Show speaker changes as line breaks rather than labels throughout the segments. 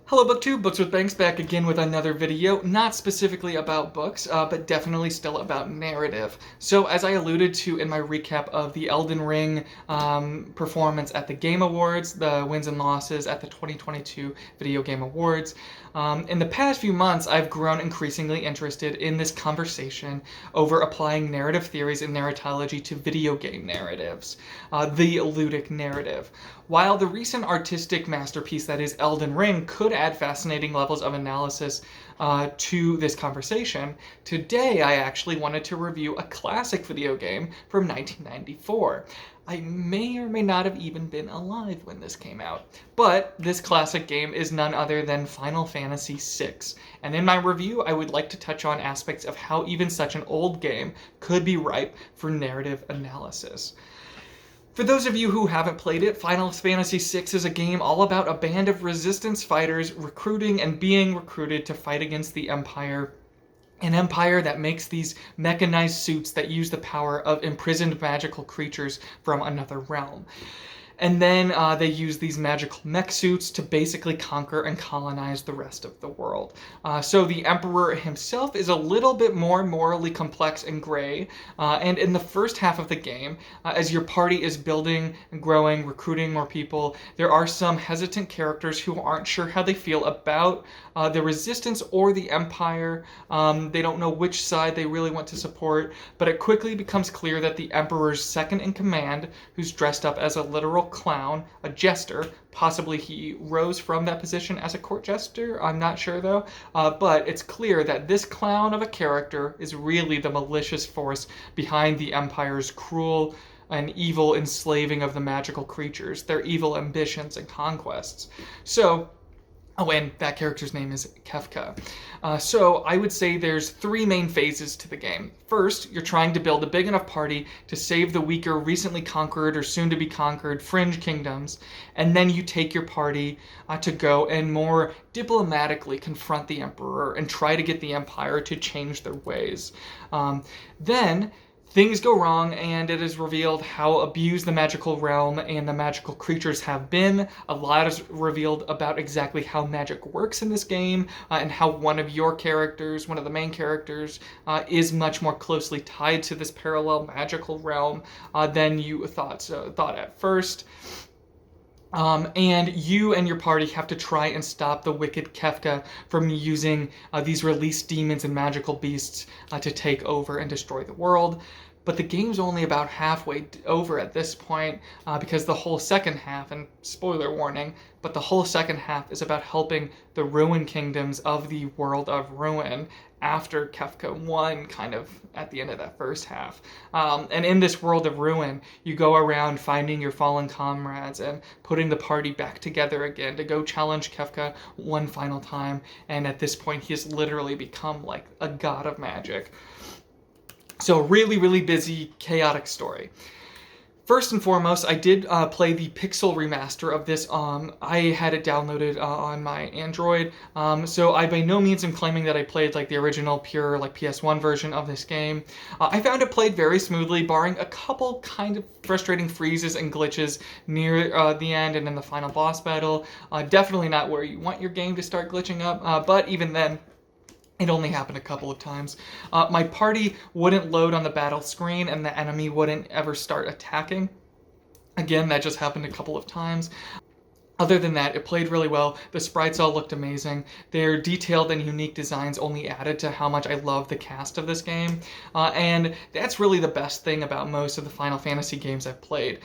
Hello BookTube, Books with Banks back again with another video, not specifically about books, but definitely still about narrative. So as I alluded to in my recap of the Elden Ring performance at the Game Awards, the wins and losses at the 2022 Video Game Awards, in the past few months I've grown increasingly interested in this conversation over applying narrative theories and narratology to video game narratives, the ludic narrative. While the recent artistic masterpiece that is Elden Ring could add fascinating levels of analysis to this conversation, today I actually wanted to review a classic video game from 1994. I may or may not have even been alive when this came out, but this classic game is none other than Final Fantasy VI, and in my review I would like to touch on aspects of how even such an old game could be ripe for narrative analysis. For those of you who haven't played it, Final Fantasy VI is a game all about a band of resistance fighters recruiting and being recruited to fight against the Empire. An empire that makes these mechanized suits that use the power of imprisoned magical creatures from another realm. And then they use these magical mech suits to basically conquer and colonize the rest of the world. So the Emperor himself is a little bit more morally complex and gray. And in the first half of the game, as your party is building and growing, recruiting more people, there are some hesitant characters who aren't sure how they feel about the Resistance or the Empire. They don't know which side they really want to support, but it quickly becomes clear that the Emperor's second in command, who's dressed up as a literal clown, a jester, possibly he rose from that position as a court jester, I'm not sure though, but it's clear that this clown of a character is really the malicious force behind the Empire's cruel and evil enslaving of the magical creatures, their evil ambitions and conquests. Oh, and that character's name is Kefka. So I would say there's three main phases to the game. First, you're trying to build a big enough party to save the weaker, recently conquered or soon to be conquered fringe kingdoms, and then you take your party to go and more diplomatically confront the Emperor and try to get the Empire to change their ways. Then things go wrong, and it is revealed how abused the magical realm and the magical creatures have been. A lot is revealed about exactly how magic works in this game, and how one of your characters, one of the main characters, is much more closely tied to this parallel magical realm than you thought at first. And you and your party have to try and stop the wicked Kefka from using these released demons and magical beasts to take over and destroy the world. But the game's only about halfway over at this point, because the whole second half, and spoiler warning, but the whole second half is about helping the ruined kingdoms of the world of ruin after Kefka won, kind of at the end of that first half. And in this world of ruin, you go around finding your fallen comrades and putting the party back together again to go challenge Kefka one final time. And at this point, he has literally become like a god of magic. So really, really busy, chaotic story. First and foremost, I did play the Pixel remaster of this. I had it downloaded on my Android, so I by no means am claiming that I played like the original pure like PS1 version of this game. I found it played very smoothly, barring a couple kind of frustrating freezes and glitches near the end and in the final boss battle. Definitely not where you want your game to start glitching up, but even then, it only happened a couple of times. My party wouldn't load on the battle screen and the enemy wouldn't ever start attacking. Again, that just happened a couple of times. Other than that, it played really well. The sprites all looked amazing. Their detailed and unique designs only added to how much I love the cast of this game. And that's really the best thing about most of the Final Fantasy games I've played.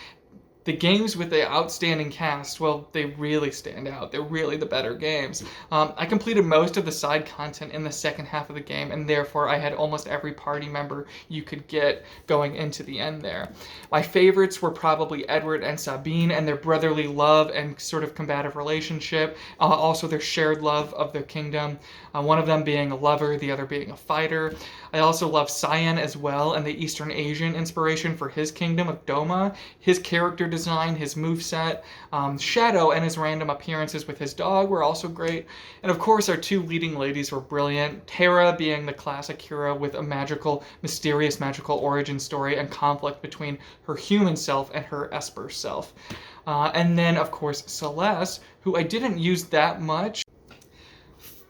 The games with the outstanding cast, well, they really stand out. They're really the better games. I completed most of the side content in the second half of the game, and therefore I had almost every party member you could get going into the end there. My favorites were probably Edward and Sabine and their brotherly love and sort of combative relationship. Also their shared love of their kingdom. One of them being a lover, the other being a fighter. I also love Cyan as well, and the Eastern Asian inspiration for his kingdom of Doma. His character design, his moveset, Shadow and his random appearances with his dog were also great. And of course our two leading ladies were brilliant. Terra being the classic hero with a magical, mysterious magical origin story and conflict between her human self and her Esper self. And then of course Celeste, who I didn't use that much,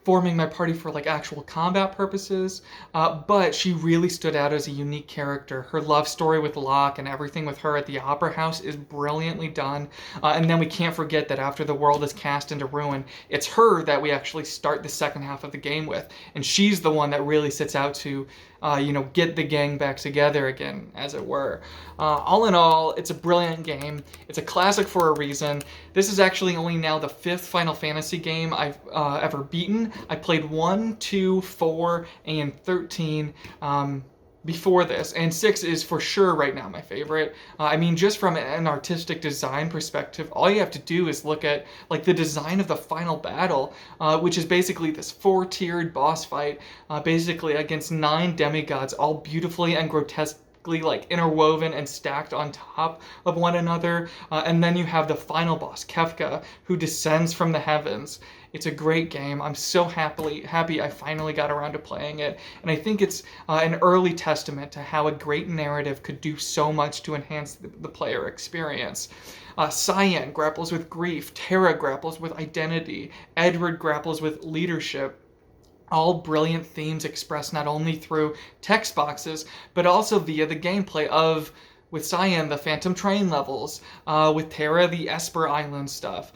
forming my party for like actual combat purposes, but she really stood out as a unique character. Her love story with Locke and everything with her at the Opera House is brilliantly done. And then we can't forget that after the world is cast into ruin, it's her that we actually start the second half of the game with, and she's the one that really sets out to get the gang back together again, as it were. All in all, it's a brilliant game. It's a classic for a reason. This is actually only now the 5th Final Fantasy game I've ever beaten. I played 1, 2, 4, and 13 before this, and 6 is for sure right now my favorite. I mean, just from an artistic design perspective, all you have to do is look at like the design of the final battle, which is basically this 4-tiered boss fight, basically against 9 demigods, all beautifully and grotesquely like interwoven and stacked on top of one another. And then you have the final boss, Kefka, who descends from the heavens. It's a great game. I'm so happy I finally got around to playing it. And I think it's an early testament to how a great narrative could do so much to enhance the player experience. Cyan grapples with grief, Terra grapples with identity, Edward grapples with leadership. All brilliant themes expressed not only through text boxes, but also via the gameplay of, with Cyan, the Phantom Train levels, with Terra, the Esper Island stuff,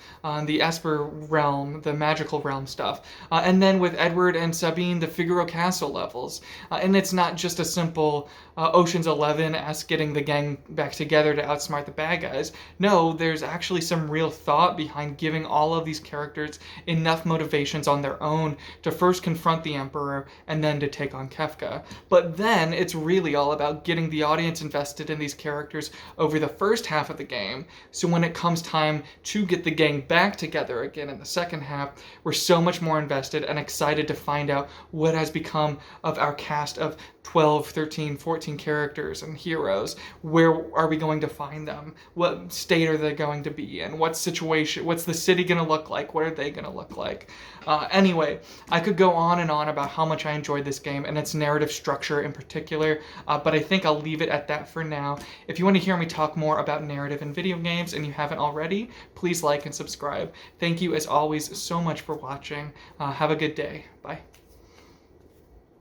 the Esper realm, the magical realm stuff, and then with Edward and Sabine, the Figaro Castle levels. And it's not just a simple Ocean's 11-esque getting the gang back together to outsmart the bad guys. No, there's actually some real thought behind giving all of these characters enough motivations on their own to first confront the Emperor and then to take on Kefka. But then it's really all about getting the audience invested in these characters over the first half of the game, so when it comes time to get the gang back together again in the second half, we're so much more invested and excited to find out what has become of our cast of 12, 13, 14 characters and heroes. Where are we going to find them? What state are they going to be in? What situation? What's the city going to look like? What are they going to look like? Anyway, I could go on and on about how much I enjoyed this game and its narrative structure in particular, but I think I'll leave it at that for now. If you want to hear me talk more about narrative in video games and you haven't already, please like and subscribe. Thank you as always so much for watching. Have a good day. Bye.